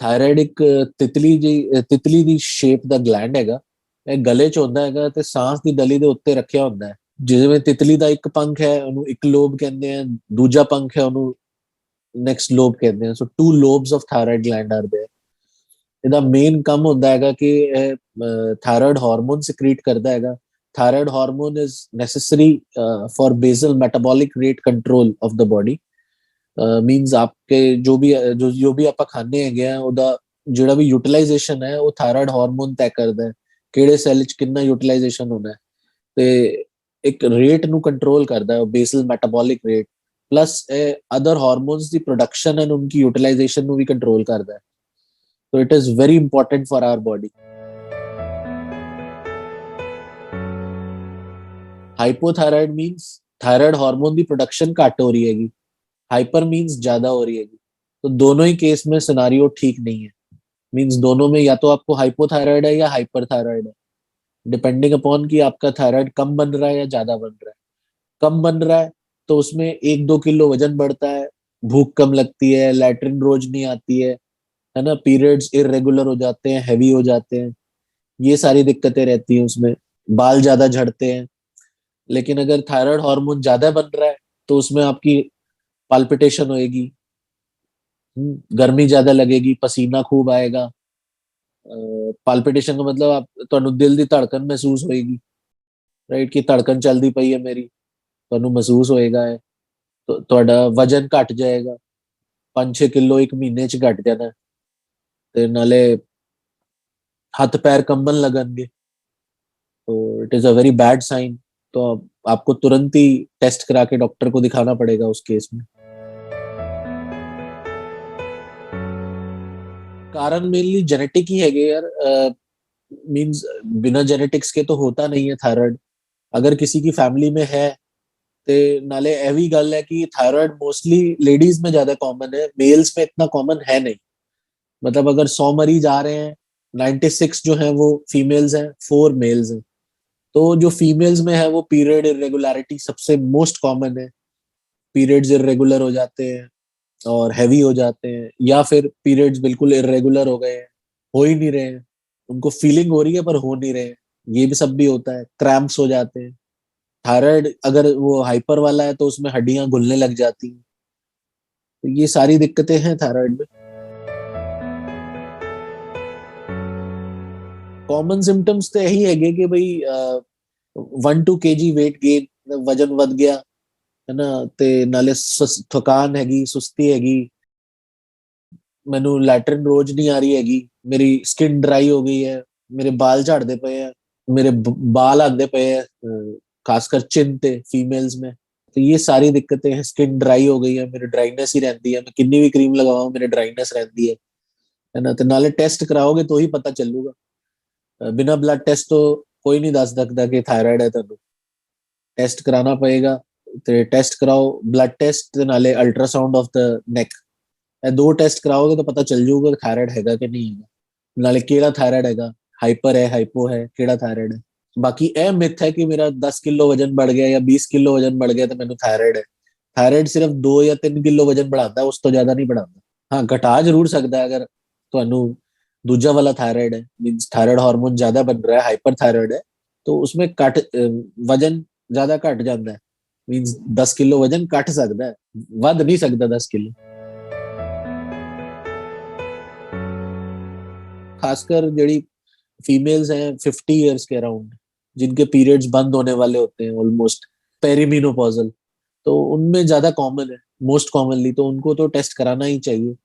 Thyroid ਇੱਕ ਤਿਤਲੀ ਦੀ shape ਦਾ gland ਹੈਗਾ। ਇਹ ਗਲੇ 'ਚ ਹੁੰਦਾ ਹੈਗਾ ਤੇ ਸਾਹ ਦੀ ਨਲੀ ਦੇ ਉੱਤੇ ਰੱਖਿਆ ਹੁੰਦਾ ਹੈ। ਜਿਵੇਂ ਤਿਤਲੀ ਦਾ ਇੱਕ ਪੰਖ ਹੈ ਉਹਨੂੰ ਇੱਕ ਲੋਬ ਕਹਿੰਦੇ ਆ, ਦੂਜਾ ਪੰਖ ਹੈ ਉਹਨੂੰ ਨੈਕਸਟ ਲੋਬ ਕਹਿੰਦੇ ਆ। So two lobes of thyroid gland are there. ਇਹਦਾ ਮੇਨ ਕੰਮ ਹੁੰਦਾ ਹੈਗਾ ਕਿ ਇਹ ਥਾਇਰਾਇਡ ਹਾਰਮੋਨ ਸਿਕਰੀਟ ਕਰਦਾ ਹੈਗਾ। Thyroid hormone is necessary for basal metabolic rate control of the body. Means आपके जो भी ਆਪਾਂ ਖਾਣੇ ਹੈਗੇ ਆ ਉਹਦਾ ਜਿਹੜਾ ਵੀ ਯੂਟਿਲਾਈਜੇਸ਼ਨ ਹੈ ਉਹ ਥਾਇਰਾਇਡ ਹਾਰਮੋਨ ਤੈਅ ਕਰਦਾ ਹੈ ਕਿਹੜੇ ਸੈੱਲ 'ਚ ਕਿੰਨਾ ਯੂਟਿਲਾਈਜੇਸ਼ਨ ਹੋਣਾ ਹੈ ਤੇ ਇੱਕ ਰੇਟ ਨੂੰ ਕੰਟਰੋਲ ਕਰਦਾ ਹੈ basal metabolic rate plus other hormones the production and ਉਨकी utilisation ਨੂੰ ਵੀ ਕੰਟਰੋਲ ਕਰਦਾ ਹੈ। so it is very important for our body। Hypothyroid means thyroid hormone की प्रोडक्शन घट हो रही हैगी, हाइपर मींस ज्यादा हो रही हैगी। तो दोनों ही केस में सिनारियो ठीक नहीं है। मींस दोनों में या तो आपको हाइपोथायराइड है या हाइपर थायराइड है, डिपेंडिंग अपॉन कि आपका थायराइड कम बन रहा है या ज्यादा बन रहा है। कम बन रहा है तो उसमें 1-2 किलो वजन बढ़ता है, भूख कम लगती है, लैट्रिन रोज नहीं आती है ना, पीरियड्स इरेगुलर हो जाते हैं, हैवी हो जाते हैं, ये सारी दिक्कतें रहती हैं उसमें, बाल ज्यादा झड़ते हैं। लेकिन अगर थायराइड हार्मोन ज्यादा बन रहा है तो उसमें आपकी पाल्पिटेशन होएगी, गर्मी ज्यादा लगेगी, पसीना खूब आएगा। पाल्पिटेशन का मतलब आप ਤੁਹਾਨੂੰ ਦਿਲ ਦੀ ਧੜਕਨ ਮਹਿਸੂਸ ਹੋਏਗੀ, ਰਾਈਟ, ਕਿ ਧੜਕਨ ਚੱਲਦੀ ਪਈ ਹੈ ਮੇਰੀ, ਤੁਹਾਨੂੰ ਮਹਿਸੂਸ ਹੋਏਗਾ ਹੈ। ਤੁਹਾਡਾ ਵਜਨ ਘਟ ਜਾਏਗਾ, 5-6 ਕਿਲੋ ਇੱਕ ਮਹੀਨੇ ਚ ਘਟ ਜਾਣਾ ਤੇ ਨਾਲੇ ਹੱਥ ਪੈਰ ਕੰਬਣ लगेंगे। तो it is a very bad sign. तो आपको तुरंत ही टेस्ट करा के डॉक्टर को दिखाना पड़ेगा उस केस में। कारण मेनली जेनेटिक ही है यार। मींस बिना जेनेटिक्स के तो होता नहीं है थायराइड। अगर किसी की फैमिली में है ते नाले ਇਹ ਵੀ ਗੱਲ है कि थायराइड मोस्टली लेडीज में ज्यादा कॉमन है, मेल्स में इतना कॉमन है नहीं। मतलब अगर 100 मरीज आ रहे हैं, 96 जो है वो फीमेल्स हैं, 4 मेल्स हैं। तो जो फीमेल्स में है वो पीरियड इरेगुलरिटी सबसे मोस्ट कॉमन है। पीरियड्स इरेगुलर हो जाते हैं और हैवी हो जाते हैं, या फिर पीरियड्स बिल्कुल इरेगुलर हो गए हैं, हो ही नहीं रहे हैं, उनको फीलिंग हो रही है पर हो नहीं रहे हैं, ये भी सब भी होता है। क्रैम्प्स हो जाते हैं। थायराइड अगर वो हाइपर वाला है तो उसमें हड्डियां घुलने लग जाती हैं। तो ये सारी दिक्कतें हैं थायराइड में। कॉमन सिम्टम्स तो यही है कि भाई 1-2 kg वेट गेन, वजन वध गया है ना, ते नाले थकान हैगी, सुस्ती हैगी, मैनू लैट्रिन रोज नहीं आ रही हैगी, मेरी स्किन ड्राई हो गई है, मेरे बाल झाड़ते पे हैं, मेरे बाल आते पे हैं, खासकर चिन ते फीमेल्स में। तो ये सारी दिक्कतें हैं। स्किन ड्राई हो गई है, मेरी ड्राइनेस ही रहती है, मैं कितनी भी क्रीम लगाऊं मेरे ड्राइनेस रहती है ना। तो नाले टेस्ट कराओगे तो ही पता चलूगा। बिना ब्लड टेस्ट तो कोई नहीं दस सकता कि थायराइड है। तेन टेस्ट कराना पड़ेगा। तो टेस्ट कराओ, ब्लड टेस्ट नाले अल्ट्रासाउंड ऑफ द नेक। ਇਹ 2 ਟੈਸਟ ਕਰਾਓਗੇ ਤਾਂ ਪਤਾ ਚੱਲ ਜਾਊਗਾ ਥਾਇਰਾਇਡ ਹੈਗਾ ਕਿ ਨਹੀਂ ਹੈਗਾ, ਨਾਲੇ ਕਿਹੜਾ ਥਾਇਰਾਇਡ ਹੈਗਾ, ਹਾਈਪਰ ਹੈ, ਹਾਈਪੋ ਹੈ, ਕਿਹੜਾ ਥਾਇਰਾਇਡ ਹੈ। ਬਾਕੀ ਇਹ ਮਿਥ ਹੈ ਕਿ ਮੇਰਾ 10 ਕਿਲੋ ਵਜਨ बढ़ गया या 20 ਕਿਲੋ ਵਜਨ बढ़ गया ਤਾਂ ਮੈਨੂੰ ਥਾਇਰਾਇਡ ਹੈ। ਥਾਇਰਾਇਡ ਸਿਰਫ 2 ਜਾਂ 3 ਕਿਲੋ ਵਜਨ बढ़ाता, ਉਸ ਤੋਂ ਜ਼ਿਆਦਾ ਨਹੀਂ बढ़ाता। ਹਾਂ, ਘਟਾ ਜ਼ਰੂਰ ਸਕਦਾ ਅਗਰ ਤੁਹਾਨੂੰ दूजा वाला थायराइड है, मींस थायराइड हार्मोन ज्यादा बन रहा है, हाइपर थायराइड है, तो उसमें कट वजन ज्यादा घट जाता है। मींस 10 किलो वजन घट सकता है, वध नहीं सकता 10 किलो। खासकर जड़ी फीमेल्स हैं 50 इयर्स के अराउंड, जिनके पीरियड्स बंद होने वाले होते हैं ऑलमोस्ट, पेरीमीनोपॉजल, तो उनमें ज्यादा कॉमन है, मोस्ट कॉमनली। तो उनको तो टेस्ट कराना ही चाहिए।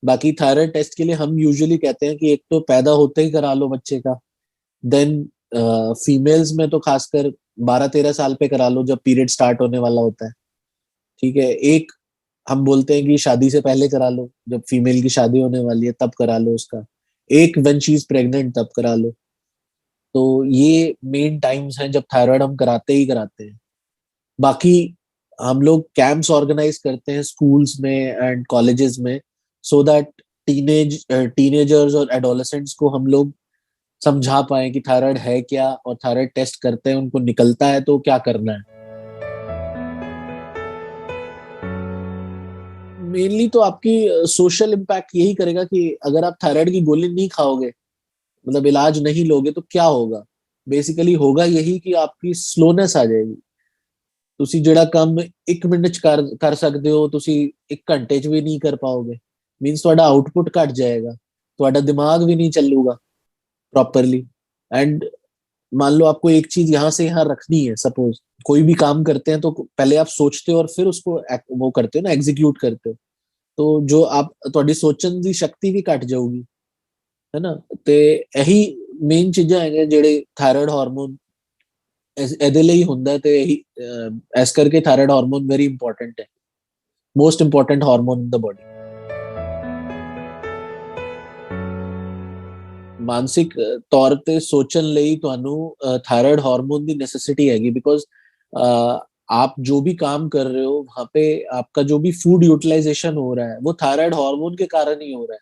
बाकी थायराइड टेस्ट के लिए हम यूजुअली कहते हैं कि एक तो पैदा होते ही करा लो बच्चे का, देन फीमेल्स में तो खासकर 12-13 साल पे करा लो जब पीरियड स्टार्ट होने वाला होता है। ठीक है, एक हम बोलते हैं कि शादी से पहले करा लो, जब फीमेल की शादी होने वाली है तब करा लो उसका। एक व्हेन शी इज प्रेग्नेंट तब करा लो। तो ये मेन टाइम्स हैं जब थायराइड हम कराते ही कराते हैं। बाकी हम लोग कैंप्स ऑर्गेनाइज करते हैं स्कूल्स में एंड कॉलेजेस में, सो दैट टीनेजर्स और एडोलेसेंट्स को हम लोग समझा पाए कि थायराइड है क्या, और थायराइड टेस्ट करते हैं उनको निकलता है तो क्या करना है। मेनली तो आपकी सोशल इम्पैक्ट यही करेगा कि अगर आप थायराइड की गोली नहीं खाओगे, मतलब इलाज नहीं लोगे, तो क्या होगा? बेसिकली होगा यही कि आपकी स्लोनेस आ जाएगी। ਤੁਸੀਂ ਜਿਹੜਾ ਕੰਮ 1 ਮਿੰਟ ਚ ਕਰ ਸਕਦੇ ਹੋ, ਤੁਸੀਂ 1 ਘੰਟੇ ਚ ਵੀ ਨਹੀਂ ਕਰ ਪਾਓਗੇ। मीन्स ਤੁਹਾਡਾ आउटपुट घट जाएगा, ਤੁਹਾਡਾ दिमाग भी नहीं चलूगा प्रॉपरली। एंड मान लो आपको एक चीज यहाँ से यहाँ रखनी है, सपोज कोई भी काम करते हैं तो पहले आप सोचते हो और फिर उसको वो करते हो ना, एग्जीक्यूट करते हो। तो जो आप ਤੁਹਾਡੀ ਸੋਚਣ ਦੀ ਸ਼ਕਤੀ ਵੀ ਘਟ ਜਾਊਗੀ, है ना। ਤੇ ਇਹੀ ਮੇਨ ਚੀਜ਼ਾਂ ਹੈਗੇ ਜਿਹੜੇ ਥਾਇਰਾਇਡ ਹਾਰਮੋਨ ਇਹਦੇ ਲਈ ਹੁੰਦਾ ਹੈ। ਤੇ ਇਹੀ ਇਸ ਕਰਕੇ ਥਾਇਰਾਇਡ ਹਾਰਮੋਨ ਵੈਰੀ ਇੰਪੋਰਟੈਂਟ ਹੈ, ਮੋਸਟ ਇੰਪੋਰਟੈਂਟ ਹਾਰਮੋਨ ਇਨ ਦ ਬੋਡੀ। ਮਾਨਸਿਕ ਤੌਰ ਤੇ ਸੋਚਣ ਲਈ ਤੁਹਾਨੂੰ थायराइड हार्मोन की नेसेसिटी हैगी, बिकॉज आप जो भी काम कर रहे हो वहां पे आपका जो भी फूड यूटिलाइजेशन हो रहा है वो थायराइड हार्मोन के कारण ही हो रहा है।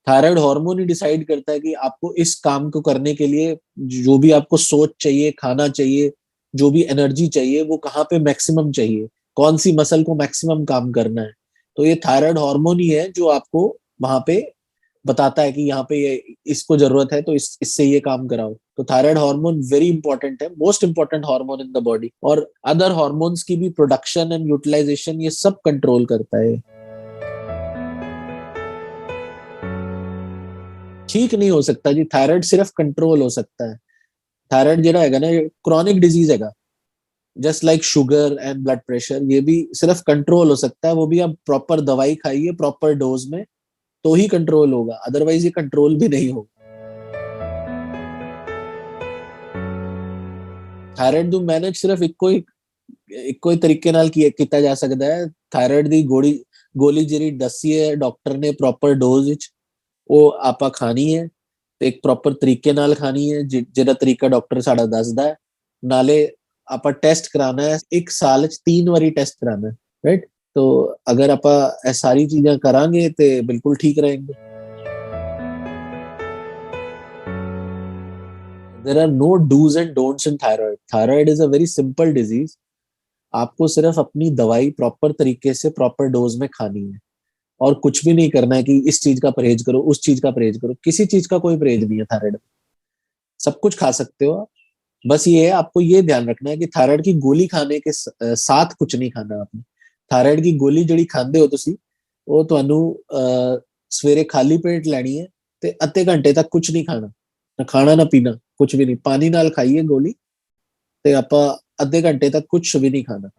थायराइड हार्मोन ही डिसाइड करता है कि आपको इस काम को करने के लिए जो भी आपको सोच चाहिए, खाना चाहिए, जो भी एनर्जी चाहिए, वो कहाँ पे मैक्सिमम चाहिए, कौन सी मसल को मैक्सिमम काम करना है। तो ये थायराइड हार्मोन ही है जो आपको वहां पे बताता है कि यहाँ पे ये इसको जरूरत है तो इससे ये काम कराओ। तो थायराइड हार्मोन वेरी इंपॉर्टेंट है, most important hormone in the body. और अदर हार्मोन्स की भी प्रोडक्शन एंड यूटिलाइजेशन ये सब कंट्रोल करता है। ठीक नहीं हो सकता जी, थायराइड सिर्फ कंट्रोल हो सकता है। थायराइड ਜਿਹੜਾ ਹੈਗਾ ना क्रॉनिक डिजीज हैगा, just like sugar and blood pressure, ये भी सिर्फ कंट्रोल हो सकता है। वो भी आप प्रॉपर दवाई खाइए प्रॉपर डोज में तो ही कंट्रोल होगा, अदरवाइज ये कंट्रोल भी नहीं होगा। थायराइड ਨੂੰ ਮੈਨੇਜ ਸਿਰਫ ਇੱਕੋ ਹੀ ਤਰੀਕੇ ਨਾਲ ਕੀਤਾ ਜਾ ਸਕਦਾ ਹੈ। थायराइड ਦੀ ਗੋਲੀ ਜਿਹੜੀ ਦੱਸੀ ਹੈ ਡਾਕਟਰ ਨੇ ਪ੍ਰੋਪਰ ਡੋਜ਼ ਵਿੱਚ, ਉਹ ਆਪਾਂ ਖਾਣੀ ਹੈ ਤੇ ਇੱਕ ਪ੍ਰੋਪਰ ਤਰੀਕੇ ਨਾਲ ਖਾਣੀ ਹੈ, ਜਿਹੜਾ ਤਰੀਕਾ ਡਾਕਟਰ ਸਾਡਾ ਦੱਸਦਾ ਹੈ। ਨਾਲੇ ਆਪਾਂ ਟੈਸਟ ਕਰਾਣਾ ਹੈ, 1 ਸਾਲ ਚ 3 ਵਾਰੀ ਟੈਸਟ ਕਰਾਣਾ ਹੈ, ਰਾਈਟ। तो अगर आप ये सारी चीजें करांगे तो बिल्कुल ठीक रहेंगे। There are no dos and don'ts in thyroid. Thyroid is a very simple disease. आपको सिर्फ अपनी दवाई प्रॉपर तरीके से प्रॉपर डोज में खानी है और कुछ भी नहीं करना है कि इस चीज का परहेज करो, उस चीज का परहेज करो। किसी चीज का कोई परहेज नहीं है थायराइड में, सब कुछ खा सकते हो आप। बस ये है, आपको ये ध्यान रखना है कि थायराइड की गोली खाने के साथ कुछ नहीं खाना आपने। थायराइड की गोली ਜਿਹੜੀ ਖਾਂਦੇ ਹੋ ਤੁਸੀਂ, ਉਹ ਤੁਹਾਨੂੰ ਸਵੇਰੇ ਖਾਲੀ ਪੇਟ ਲੈਣੀ ਹੈ ਤੇ ਅੱਧੇ ਘੰਟੇ ਤੱਕ ਕੁਝ ਨਹੀਂ ਖਾਣਾ, ਨਾ ਖਾਣਾ ਨਾ ਪੀਣਾ, ਕੁਝ ਵੀ ਨਹੀਂ। ਪਾਣੀ ਨਾਲ ਖਾਈਏ ਗੋਲੀ ਤੇ ਆਪਾਂ ਅੱਧੇ ਘੰਟੇ ਤੱਕ ਕੁਝ ਵੀ ਨਹੀਂ ਖਾਣਾ।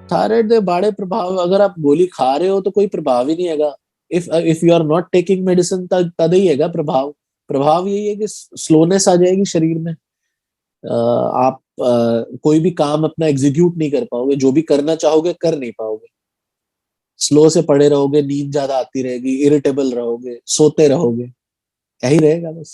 थायराइड ਦੇ ਬਾੜੇ ਪ੍ਰਭਾਵ, ਅਗਰ ਆਪ ਗੋਲੀ ਖਾ ਰਹੇ ਹੋ तो कोई प्रभाव ही नहीं हैगा। If you are not taking medicine तद ही हैगा प्रभाव। प्रभाव यही है कि स्लोनेस आ जाएगी शरीर में। आप कोई भी काम अपना एग्जीक्यूट नहीं कर पाओगे, जो भी करना चाहोगे कर नहीं पाओगे। स्लो से पड़े रहोगे, नींद ज्यादा आती रहेगी, इरिटेबल रहोगे, सोते रहोगे, यही रहेगा बस।